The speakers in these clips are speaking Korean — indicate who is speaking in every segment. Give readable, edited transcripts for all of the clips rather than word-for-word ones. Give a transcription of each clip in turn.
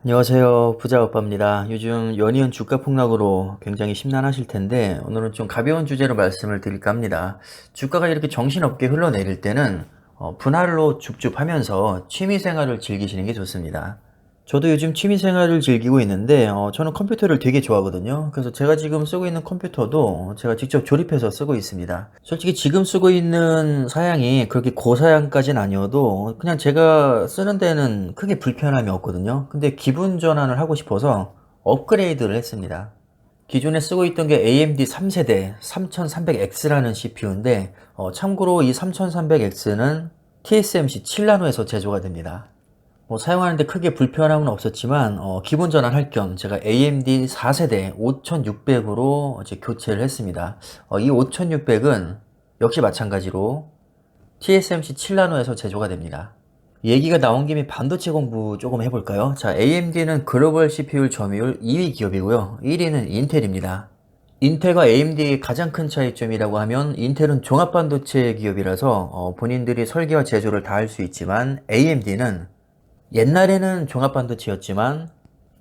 Speaker 1: 안녕하세요. 부자오빠입니다. 요즘 연이은 주가 폭락으로 굉장히 심란하실 텐데 오늘은 좀 가벼운 주제로 말씀을 드릴까 합니다. 주가가 이렇게 정신없게 흘러내릴 때는 분할로 줍줍하면서 취미생활을 즐기시는 게 좋습니다. 저도 요즘 취미생활을 즐기고 있는데 저는 컴퓨터를 되게 좋아하거든요. 그래서 제가 지금 쓰고 있는 컴퓨터도 제가 직접 조립해서 쓰고 있습니다. 솔직히 지금 쓰고 있는 사양이 그렇게 고사양까지는 아니어도 그냥 제가 쓰는 데는 크게 불편함이 없거든요. 근데 기분 전환을 하고 싶어서 업그레이드를 했습니다. 기존에 쓰고 있던 게 AMD 3세대 3300X라는 CPU인데 참고로 이 3300X는 TSMC 7나노에서 제조가 됩니다. 사용하는데 크게 불편함은 없었지만 기본 전환할 겸 제가 AMD 4세대 5600으로 이제 교체를 했습니다. 이 5600은 역시 마찬가지로 TSMC 7나노에서 제조가 됩니다. 얘기가 나온 김에 반도체 공부 조금 해볼까요? 자, AMD는 글로벌 CPU 점유율 2위 기업이고요. 1위는 인텔입니다. 인텔과 AMD의 가장 큰 차이점이라고 하면 인텔은 종합반도체 기업이라서 본인들이 설계와 제조를 다 할 수 있지만 AMD는 옛날에는 종합반도체였지만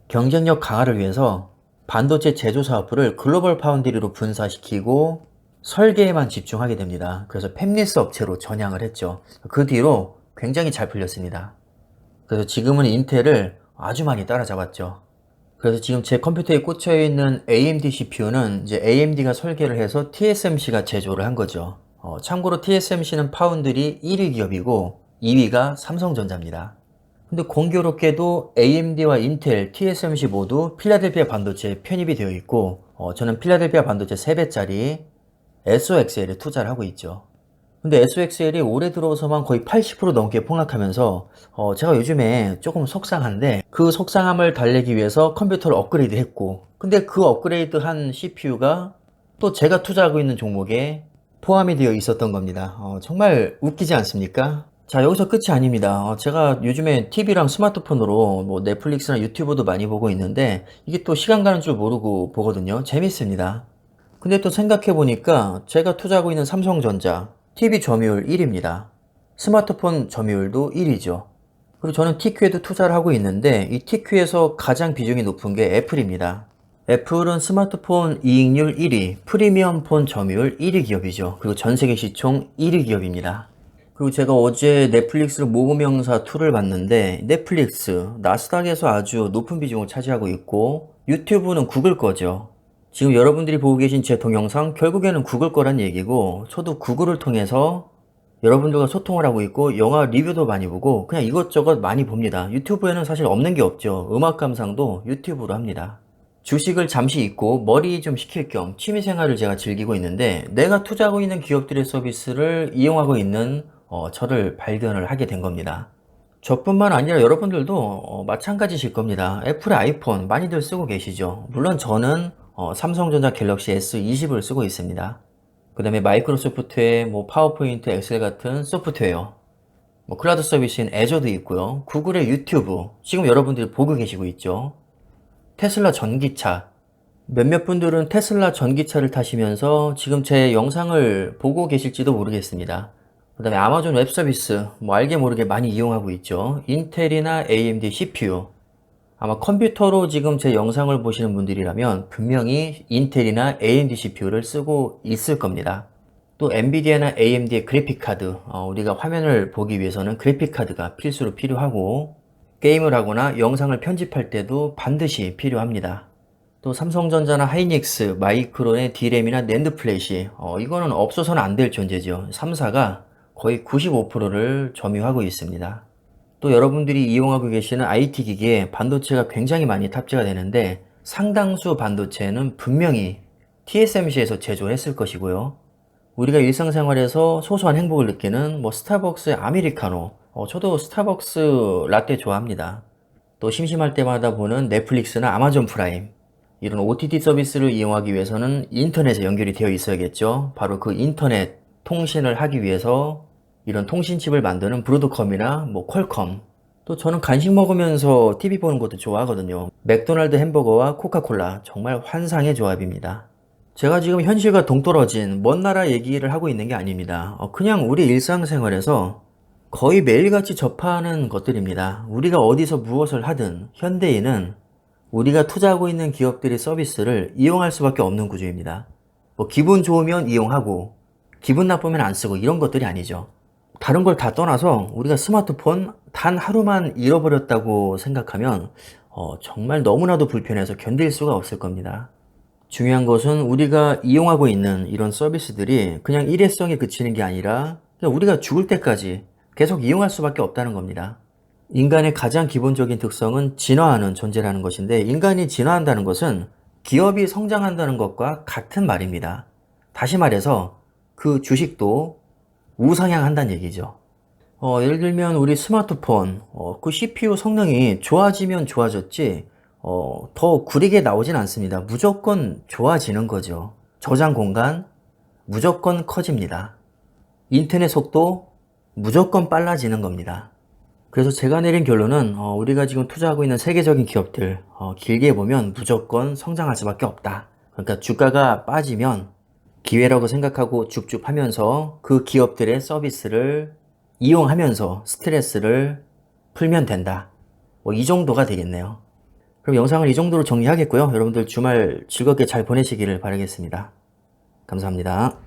Speaker 1: 경쟁력 강화를 위해서 반도체 제조 사업부를 글로벌 파운드리로 분사시키고 설계에만 집중하게 됩니다. 그래서 팹리스 업체로 전향을 했죠. 그 뒤로 굉장히 잘 풀렸습니다. 그래서 지금은 인텔을 아주 많이 따라잡았죠. 그래서 지금 제 컴퓨터에 꽂혀 있는 AMD CPU는 이제 AMD가 설계를 해서 TSMC가 제조를 한 거죠. 참고로 TSMC는 파운드리 1위 기업이고 2위가 삼성전자입니다. 근데 공교롭게도 AMD와 인텔, TSMC 모두 필라델피아 반도체에 편입이 되어 있고 저는 필라델피아 반도체 3배짜리 SOXL에 투자를 하고 있죠. 근데 SOXL이 올해 들어서만 거의 80% 넘게 폭락하면서 제가 요즘에 조금 속상한데 그 속상함을 달래기 위해서 컴퓨터를 업그레이드 했고 근데 그 업그레이드 한 CPU가 또 제가 투자하고 있는 종목에 포함이 되어 있었던 겁니다. 정말 웃기지 않습니까? 자, 여기서 끝이 아닙니다. 제가 요즘에 TV랑 스마트폰으로 뭐 넷플릭스나 유튜브도 많이 보고 있는데 이게 또 시간 가는 줄 모르고 보거든요. 재밌습니다. 근데 또 생각해보니까 제가 투자하고 있는 삼성전자 TV 점유율 1위입니다. 스마트폰 점유율도 1위죠. 그리고 저는 TQ에도 투자를 하고 있는데 이 TQ에서 가장 비중이 높은 게 애플입니다. 애플은 스마트폰 이익률 1위, 프리미엄 폰 점유율 1위 기업이죠. 그리고 전 세계 시총 1위 기업입니다. 그리고 제가 어제 넷플릭스를 모범명사 2를 봤는데 넷플릭스, 나스닥에서 아주 높은 비중을 차지하고 있고 유튜브는 구글 거죠. 지금 여러분들이 보고 계신 제 동영상 결국에는 구글 거란 얘기고 저도 구글을 통해서 여러분들과 소통을 하고 있고 영화 리뷰도 많이 보고 그냥 이것저것 많이 봅니다. 유튜브에는 사실 없는 게 없죠. 음악 감상도 유튜브로 합니다. 주식을 잠시 잊고 머리 좀 식힐 겸 취미생활을 제가 즐기고 있는데 내가 투자하고 있는 기업들의 서비스를 이용하고 있는 저를 발견을 하게 된 겁니다. 저뿐만 아니라 여러분들도 마찬가지실 겁니다. 애플의 아이폰 많이들 쓰고 계시죠. 물론 저는 삼성전자 갤럭시 S20을 쓰고 있습니다. 그 다음에 마이크로소프트의 뭐 파워포인트, 엑셀 같은 소프트웨어, 뭐 클라우드 서비스인 애저도 있고요. 구글의 유튜브, 지금 여러분들이 보고 계시고 있죠. 테슬라 전기차, 몇몇 분들은 테슬라 전기차를 타시면서 지금 제 영상을 보고 계실지도 모르겠습니다. 그 다음에 아마존 웹 서비스, 뭐 알게 모르게 많이 이용하고 있죠. 인텔이나 AMD CPU. 아마 컴퓨터로 지금 제 영상을 보시는 분들이라면 분명히 인텔이나 AMD CPU를 쓰고 있을 겁니다. 또 엔비디아나 AMD의 그래픽카드, 우리가 화면을 보기 위해서는 그래픽카드가 필수로 필요하고 게임을 하거나 영상을 편집할 때도 반드시 필요합니다. 또 삼성전자나 하이닉스, 마이크론의 D램이나 낸드 플래시, 이거는 없어서는 안 될 존재죠. 3사가 거의 95%를 점유하고 있습니다. 또 여러분들이 이용하고 계시는 IT 기기에 반도체가 굉장히 많이 탑재가 되는데 상당수 반도체는 분명히 TSMC에서 제조했을 것이고요. 우리가 일상생활에서 소소한 행복을 느끼는 뭐 스타벅스의 아메리카노, 저도 스타벅스 라떼 좋아합니다. 또 심심할 때마다 보는 넷플릭스나 아마존 프라임, 이런 OTT 서비스를 이용하기 위해서는 인터넷에 연결이 되어 있어야겠죠. 바로 그 인터넷 통신을 하기 위해서 이런 통신칩을 만드는 브로드컴이나 뭐 퀄컴. 또 저는 간식 먹으면서 TV 보는 것도 좋아하거든요. 맥도날드 햄버거와 코카콜라 정말 환상의 조합입니다. 제가 지금 현실과 동떨어진 먼 나라 얘기를 하고 있는 게 아닙니다. 그냥 우리 일상생활에서 거의 매일같이 접하는 것들입니다. 우리가 어디서 무엇을 하든 현대인은 우리가 투자하고 있는 기업들의 서비스를 이용할 수밖에 없는 구조입니다. 뭐 기분 좋으면 이용하고 기분 나쁘면 안 쓰고 이런 것들이 아니죠. 다른 걸 다 떠나서 우리가 스마트폰 단 하루만 잃어버렸다고 생각하면 정말 너무나도 불편해서 견딜 수가 없을 겁니다. 중요한 것은 우리가 이용하고 있는 이런 서비스들이 그냥 일회성에 그치는 게 아니라 그냥 우리가 죽을 때까지 계속 이용할 수밖에 없다는 겁니다. 인간의 가장 기본적인 특성은 진화하는 존재라는 것인데, 인간이 진화한다는 것은 기업이 성장한다는 것과 같은 말입니다. 다시 말해서 그 주식도 우상향한다는 얘기죠. 예를 들면 우리 스마트폰 그 CPU 성능이 좋아지면 좋아졌지 더 구리게 나오진 않습니다. 무조건 좋아지는 거죠. 저장 공간 무조건 커집니다. 인터넷 속도 무조건 빨라지는 겁니다. 그래서 제가 내린 결론은 우리가 지금 투자하고 있는 세계적인 기업들 길게 보면 무조건 성장할 수밖에 없다. 그러니까 주가가 빠지면 기회라고 생각하고 줍줍하면서 그 기업들의 서비스를 이용하면서 스트레스를 풀면 된다. 뭐 이 정도가 되겠네요. 그럼 영상을 이 정도로 정리하겠고요. 여러분들 주말 즐겁게 잘 보내시기를 바라겠습니다. 감사합니다.